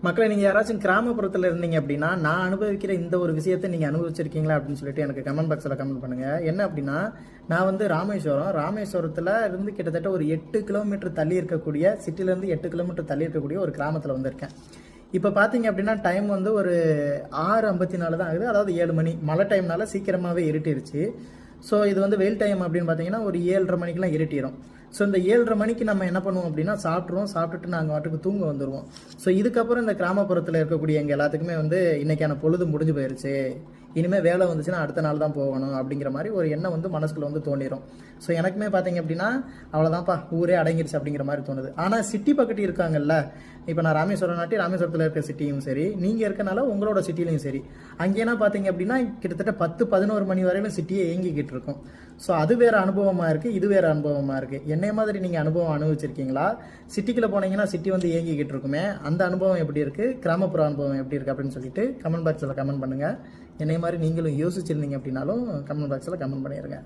மக்களை நீங்கள் யாராச்சும் கிராமப்புறத்தில் இருந்தீங்க அப்படின்னா நான் அனுபவிக்கிற இந்த ஒரு விஷயத்தை நீங்கள் அனுபவிச்சிருக்கீங்களா அப்படின்னு சொல்லிட்டு எனக்கு கமெண்ட் பாக்ஸில் கமெண்ட் பண்ணுங்கள். என்ன அப்படின்னா, நான் வந்து ராமேஸ்வரத்தில் இருந்து கிட்டத்தட்ட ஒரு 8 கிலோமீட்டர் தள்ளி இருக்கக்கூடிய, சிட்டிலேருந்து 8 கிலோமீட்டர் தள்ளி இருக்கக்கூடிய ஒரு கிராமத்தில் வந்திருக்கேன். இப்போ பார்த்தீங்க அப்படின்னா டைம் வந்து ஒரு 6:54 தான் ஆகுது. அதாவது 7 மணி. மழை டைம்னால சீக்கிரமாகவே இருட்டிருச்சு. ஸோ இது வந்து வெயில் டைம் அப்படின்னு பார்த்தீங்கன்னா ஒரு 7:30 மணிக்கெலாம் இருட்டிடும். ஸோ இந்த 7:30 மணிக்கு நம்ம என்ன பண்ணுவோம் அப்படின்னா சாப்பிட்டுட்டு நாங்கள் வாட்டுக்கு தூங்க வந்துடுவோம். ஸோ இதுக்கப்புறம் இந்த கிராமப்புறத்தில் இருக்கக்கூடிய எங்கள் எல்லாத்துக்குமே வந்து இன்றைக்கான பொழுது முடிஞ்சு போயிடுச்சு, இனிமேல் வேலை வந்துச்சுன்னா அடுத்த நாள் தான் போகணும் அப்படிங்கிற மாதிரி ஒரு எண்ணம் வந்து மனசுக்குள்ள வந்து தோணிடும். ஸோ எனக்குமே பார்த்தீங்க அப்படின்னா அவ்வளோதான்ப்பா ஊரே அடங்கிருச்சு அப்படிங்கிற மாதிரி தோணுது. ஆனால் சிட்டி பக்கத்து இருக்காங்கல்ல, இப்போ நான் ராமேஸ்வரத்தில் இருக்க சிட்டியும் சரி, நீங்கள் இருக்கனால உங்களோட சிட்டிலையும் சரி, அங்கேனா பார்த்தீங்க அப்படின்னா கிட்டத்தட்ட 10-11 மணி வரையிலும் சிட்டியே இயங்கிக்கிட்டு இருக்கும். ஸோ அது வேறு அனுபவமாக இருக்குது, இது வேறு அனுபவமாக இருக்குது. என்னைய மாதிரி நீங்கள் அனுபவம் அனுபவிச்சிருக்கீங்களா? சிட்டிக்குள்ளே போனீங்கன்னா சிட்டி வந்து இயங்கிக்கிட்டு இருக்குமே, அந்த அனுபவம் எப்படி இருக்குது, கிராமப்புற அனுபவம் எப்படி இருக்குது அப்படின்னு சொல்லிட்டு கமெண்ட் பாக்ஸில் கமெண்ட் பண்ணுங்கள். என்னைய மாதிரி நீங்களும் யோசிச்சிருந்தீங்க அப்படின்னாலும் கமெண்ட் பாக்ஸில் கமெண்ட் பண்ணிடுங்க.